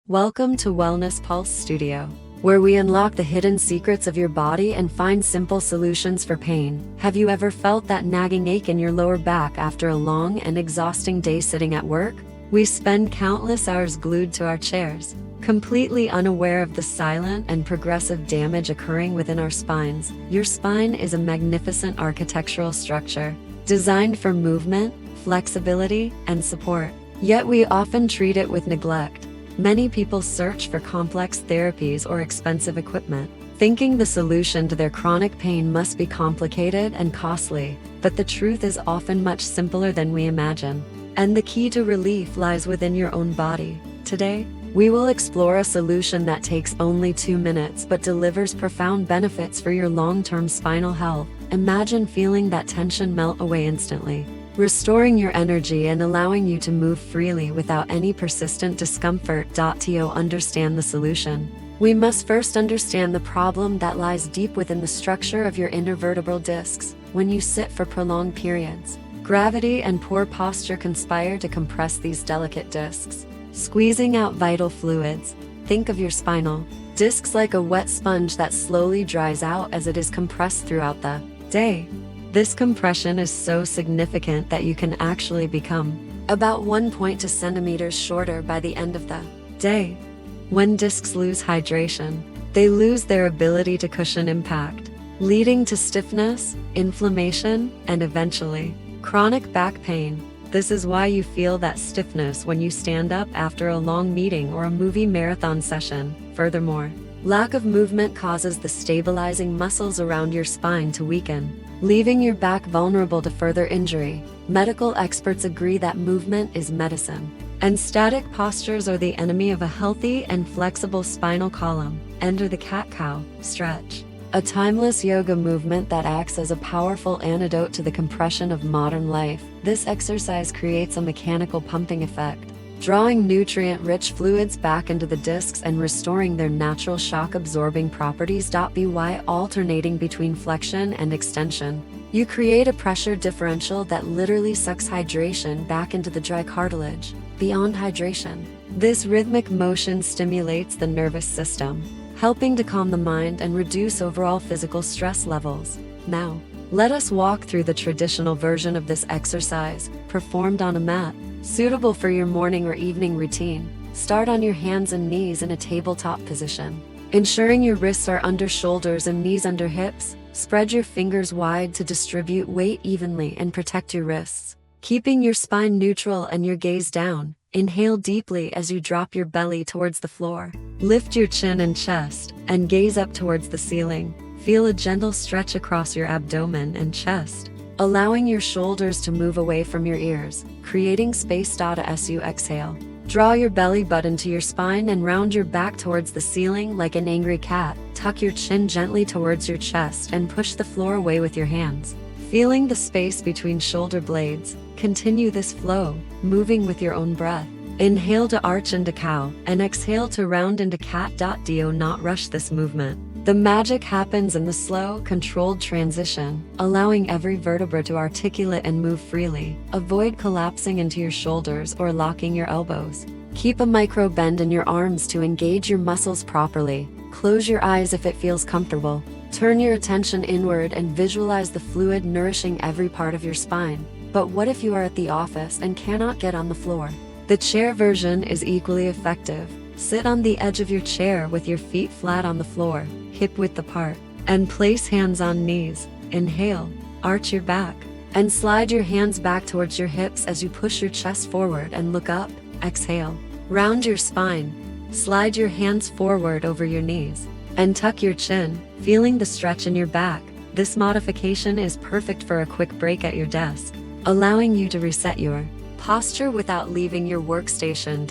Welcome to Wellness Pulse Studio, where we unlock the hidden secrets of your body and find simple solutions for pain. Have you ever felt that nagging ache in your lower back after a long and exhausting day sitting at work? We spend countless hours glued to our chairs, completely unaware of the silent and progressive damage occurring within our spines. Your spine is a magnificent architectural structure, designed for movement, flexibility, and support. Yet we often treat it with neglect. Many people search for complex therapies or expensive equipment, thinking the solution to their chronic pain must be complicated and costly. But the truth is often much simpler than we imagine. And the key to relief lies within your own body. Today, we will explore a solution that takes only 2 minutes but delivers profound benefits for your long-term spinal health. Imagine feeling that tension melt away instantly, restoring your energy and allowing you to move freely without any persistent discomfort. To understand the solution, we must first understand the problem that lies deep within the structure of your intervertebral discs. When you sit for prolonged periods, gravity and poor posture conspire to compress these delicate discs, squeezing out vital fluids. Think of your spinal discs like a wet sponge that slowly dries out as it is compressed throughout the day. This compression is so significant that you can actually become about 1.2 centimeters shorter by the end of the day. When discs lose hydration, they lose their ability to cushion impact, leading to stiffness, inflammation, and eventually, chronic back pain. This is why you feel that stiffness when you stand up after a long meeting or a movie marathon session. Furthermore, lack of movement causes the stabilizing muscles around your spine to weaken, leaving your back vulnerable to further injury. Medical experts agree that movement is medicine, and static postures are the enemy of a healthy and flexible spinal column. Enter the cat-cow stretch, a timeless yoga movement that acts as a powerful antidote to the compression of modern life. This exercise creates a mechanical pumping effect, drawing nutrient-rich fluids back into the discs and restoring their natural shock-absorbing properties. By alternating between flexion and extension, you create a pressure differential that literally sucks hydration back into the dry cartilage. Beyond hydration, this rhythmic motion stimulates the nervous system, helping to calm the mind and reduce overall physical stress levels. Now, let us walk through the traditional version of this exercise, performed on a mat, suitable for your morning or evening routine. Start on your hands and knees in a tabletop position, ensuring your wrists are under shoulders and knees under hips. Spread your fingers wide to distribute weight evenly and protect your wrists, keeping your spine neutral and your gaze down. Inhale deeply as you drop your belly towards the floor. Lift your chin and chest, and gaze up towards the ceiling. Feel a gentle stretch across your abdomen and chest, allowing your shoulders to move away from your ears, creating space. As you exhale, draw your belly button to your spine and round your back towards the ceiling like an angry cat. Tuck your chin gently towards your chest and push the floor away with your hands, feeling the space between shoulder blades. Continue this flow, moving with your own breath. Inhale to arch into cow, and exhale to round into cat. Do not rush this movement. The magic happens in the slow, controlled transition, allowing every vertebra to articulate and move freely. Avoid collapsing into your shoulders or locking your elbows. Keep a micro bend in your arms to engage your muscles properly. Close your eyes if it feels comfortable. Turn your attention inward and visualize the fluid nourishing every part of your spine. But what if you are at the office and cannot get on the floor? The chair version is equally effective. Sit on the edge of your chair with your feet flat on the floor, hip width apart, and place hands on knees. Inhale, arch your back, and slide your hands back towards your hips as you push your chest forward and look up. Exhale, round your spine, slide your hands forward over your knees, and tuck your chin, feeling the stretch in your back. This modification is perfect for a quick break at your desk, allowing you to reset your posture without leaving your workstation.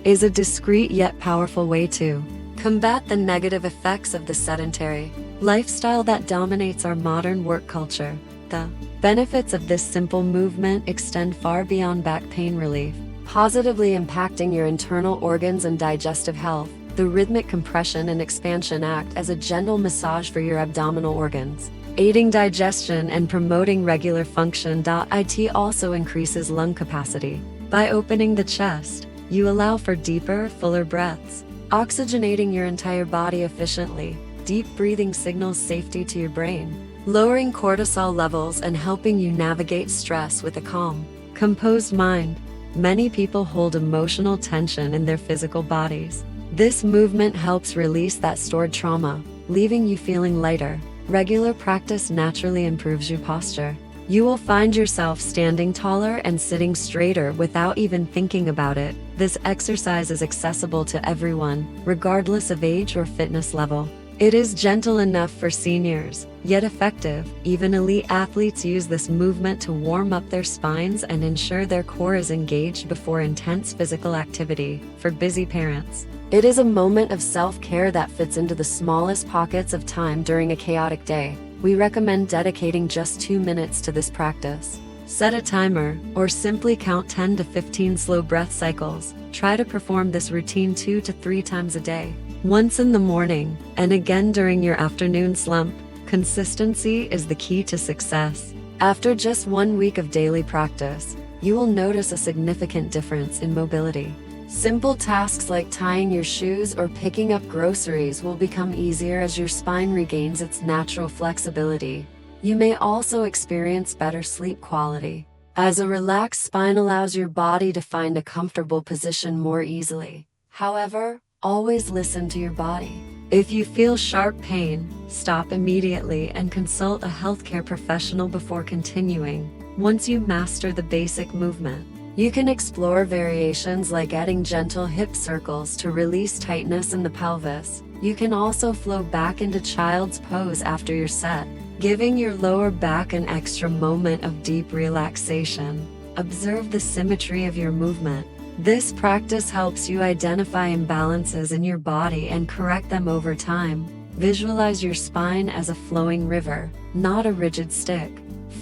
It is a discreet yet powerful way to combat the negative effects of the sedentary lifestyle that dominates our modern work culture. The benefits of this simple movement extend far beyond back pain relief, positively impacting your internal organs and digestive health. The rhythmic compression and expansion act as a gentle massage for your abdominal organs, aiding digestion and promoting regular function. It also increases lung capacity by opening the chest, You allow for deeper, fuller breaths, oxygenating your entire body efficiently. Deep breathing signals safety to your brain, lowering cortisol levels and helping you navigate stress with a calm, composed mind. Many people hold emotional tension in their physical bodies. This movement helps release that stored trauma, leaving you feeling lighter. Regular practice naturally improves your posture. You will find yourself standing taller and sitting straighter without even thinking about it. This exercise is accessible to everyone, regardless of age or fitness level. It is gentle enough for seniors, yet effective. Even elite athletes use this movement to warm up their spines and ensure their core is engaged before intense physical activity. For busy parents, it is a moment of self-care that fits into the smallest pockets of time during a chaotic day. We recommend dedicating just 2 minutes to this practice. Set a timer, or simply count 10 to 15 slow breath cycles. Try to perform this routine 2 to 3 times a day. Once in the morning, and again during your afternoon slump. Consistency is the key to success. After just 1 week of daily practice, you will notice a significant difference in mobility. Simple tasks like tying your shoes or picking up groceries will become easier as your spine regains its natural flexibility. You may also experience better sleep quality, as a relaxed spine allows your body to find a comfortable position more easily. However, always listen to your body. If you feel sharp pain, stop immediately and consult a healthcare professional before continuing. Once you master the basic movement, you can explore variations like adding gentle hip circles to release tightness in the pelvis. You can also flow back into child's pose after your set, giving your lower back an extra moment of deep relaxation. Observe the symmetry of your movement. This practice helps you identify imbalances in your body and correct them over time. Visualize your spine as a flowing river, not a rigid stick.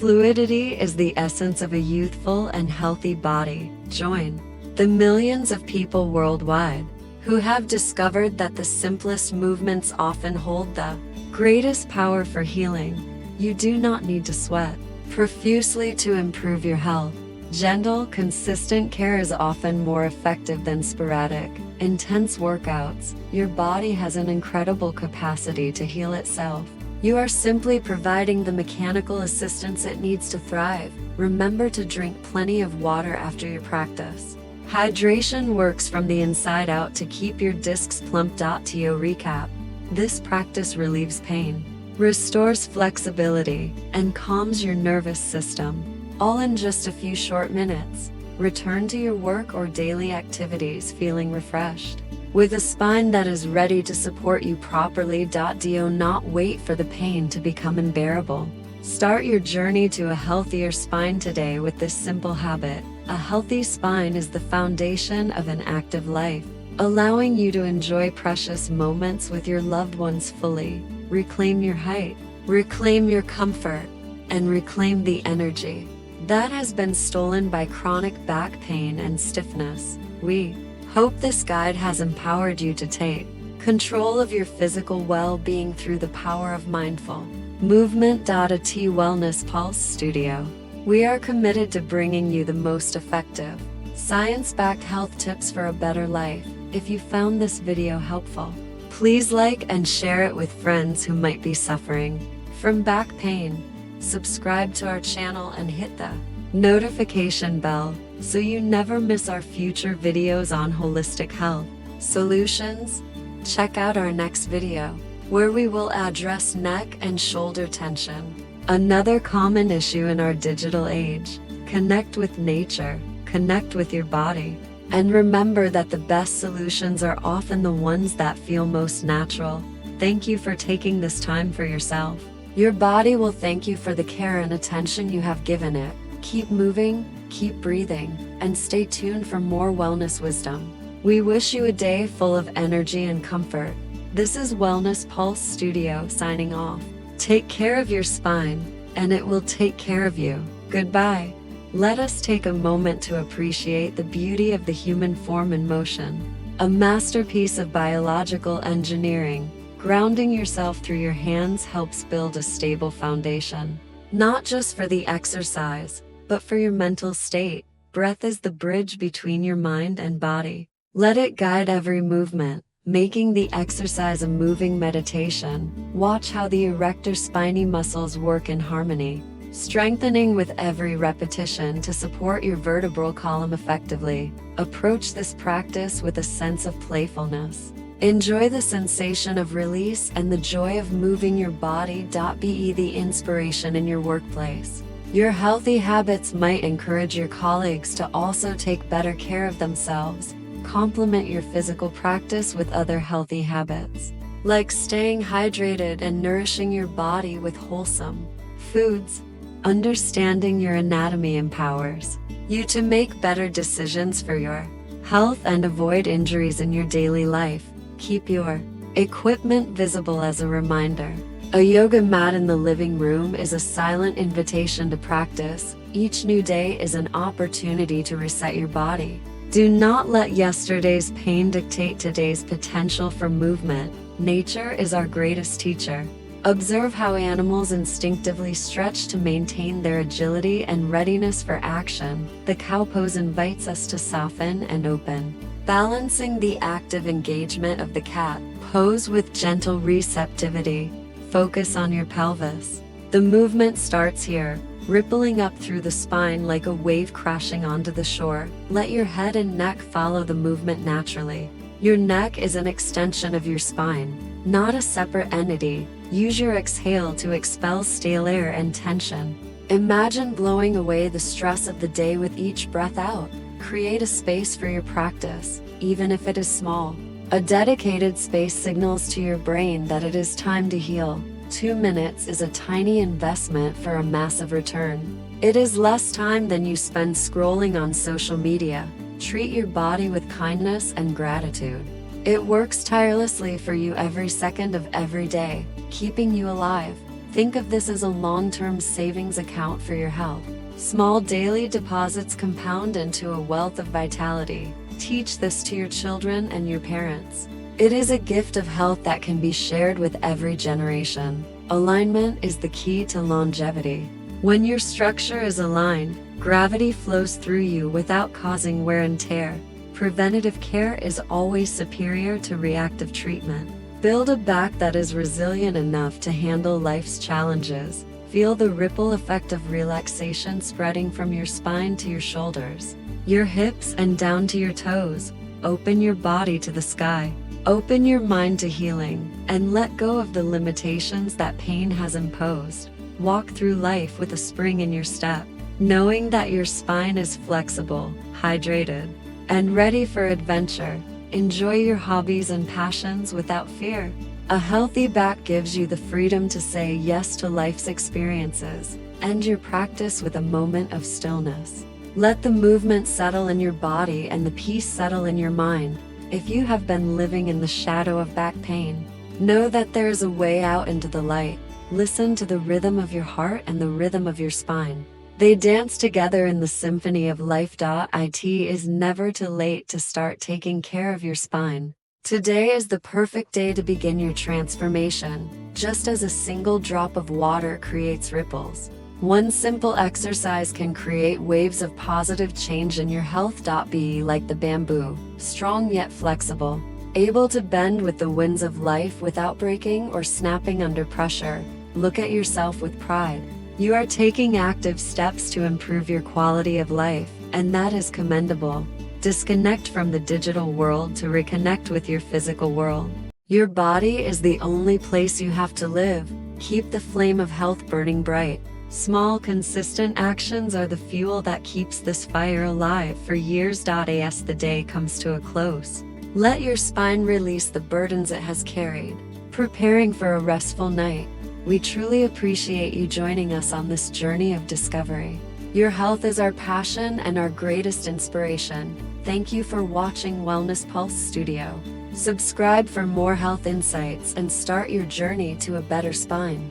Fluidity is the essence of a youthful and healthy body. Join the millions of people worldwide who have discovered that the simplest movements often hold the greatest power for healing. You do not need to sweat profusely to improve your health. Gentle, consistent care is often more effective than sporadic, intense workouts. Your body has an incredible capacity to heal itself. You are simply providing the mechanical assistance it needs to thrive. Remember to drink plenty of water after your practice. Hydration works from the inside out to keep your discs plump. To recap, this practice relieves pain, restores flexibility, and calms your nervous system, all in just a few short minutes. Return to your work or daily activities feeling refreshed, with a spine that is ready to support you properly. Do not wait for the pain to become unbearable. Start your journey to a healthier spine today with this simple habit. A healthy spine is the foundation of an active life, allowing you to enjoy precious moments with your loved ones fully. Reclaim your height, reclaim your comfort, and reclaim the energy that has been stolen by chronic back pain and stiffness. We hope this guide has empowered you to take control of your physical well-being through the power of mindful movement. A Wellness Pulse Studio. We are committed to bringing you the most effective, science-backed health tips for a better life. If you found this video helpful, please like and share it with friends who might be suffering from back pain. Subscribe to our channel and hit the notification bell so you never miss our future videos on holistic health solutions. Check out our next video, where we will address neck and shoulder tension, another common issue in our digital age. Connect with nature, connect with your body, and remember that the best solutions are often the ones that feel most natural. Thank you for taking this time for yourself. Your body will thank you for the care and attention you have given it. Keep moving, keep breathing, and stay tuned for more wellness wisdom. We wish you a day full of energy and comfort. This is Wellness Pulse Studio signing off. Take care of your spine, and it will take care of you. Goodbye. Let us take a moment to appreciate the beauty of the human form in motion, a masterpiece of biological engineering. Grounding yourself through your hands helps build a stable foundation, not just for the exercise, but for your mental state. Breath is the bridge between your mind and body. Let it guide every movement, making the exercise a moving meditation. Watch how the erector spinae muscles work in harmony, strengthening with every repetition to support your vertebral column effectively. Approach this practice with a sense of playfulness. Enjoy the sensation of release and the joy of moving your body. Be the inspiration in your workplace. Your healthy habits might encourage your colleagues to also take better care of themselves. Complement your physical practice with other healthy habits, like staying hydrated and nourishing your body with wholesome foods. Understanding your anatomy empowers you to make better decisions for your health and avoid injuries in your daily life. Keep your equipment visible as a reminder. A yoga mat in the living room is a silent invitation to practice. Each new day is an opportunity to reset your body. Do not let yesterday's pain dictate today's potential for movement. Nature is our greatest teacher. Observe how animals instinctively stretch to maintain their agility and readiness for action. The cow pose invites us to soften and open, balancing the active engagement of the cat pose with gentle receptivity. Focus on your pelvis. The movement starts here, rippling up through the spine like a wave crashing onto the shore. Let your head and neck follow the movement naturally. Your neck is an extension of your spine, not a separate entity. Use your exhale to expel stale air and tension. Imagine blowing away the stress of the day with each breath out. Create a space for your practice, even if it is small. A dedicated space signals to your brain that it is time to heal. 2 minutes is a tiny investment for a massive return. It is less time than you spend scrolling on social media. Treat your body with kindness and gratitude. It works tirelessly for you every second of every day, keeping you alive. Think of this as a long-term savings account for your health. Small daily deposits compound into a wealth of vitality. Teach this to your children and your parents. It is a gift of health that can be shared with every generation. Alignment is the key to longevity. When your structure is aligned, gravity flows through you without causing wear and tear. Preventative care is always superior to reactive treatment. Build a back that is resilient enough to handle life's challenges. Feel the ripple effect of relaxation spreading from your spine to your shoulders, your hips, and down to your toes. Open your body to the sky. Open your mind to healing, and let go of the limitations that pain has imposed. Walk through life with a spring in your step, knowing that your spine is flexible, hydrated, and ready for adventure. Enjoy your hobbies and passions without fear. A healthy back gives you the freedom to say yes to life's experiences. End your practice with a moment of stillness. Let the movement settle in your body and the peace settle in your mind. If you have been living in the shadow of back pain, know that there is a way out into the light. Listen to the rhythm of your heart and the rhythm of your spine. They dance together in the symphony of life. It is never too late to start taking care of your spine. Today is the perfect day to begin your transformation, just as a single drop of water creates ripples. One simple exercise can create waves of positive change in your health. Be like the bamboo, strong yet flexible, able to bend with the winds of life without breaking or snapping under pressure. Look at yourself with pride. You are taking active steps to improve your quality of life, and that is commendable. Disconnect from the digital world to reconnect with your physical world. Your body is the only place you have to live. Keep the flame of health burning bright. Small, consistent actions are the fuel that keeps this fire alive for years. As the day comes to a close, let your spine release the burdens it has carried, preparing for a restful night. We truly appreciate you joining us on this journey of discovery. Your health is our passion and our greatest inspiration. Thank you for watching Wellness Pulse Studio. Subscribe for more health insights and start your journey to a better spine.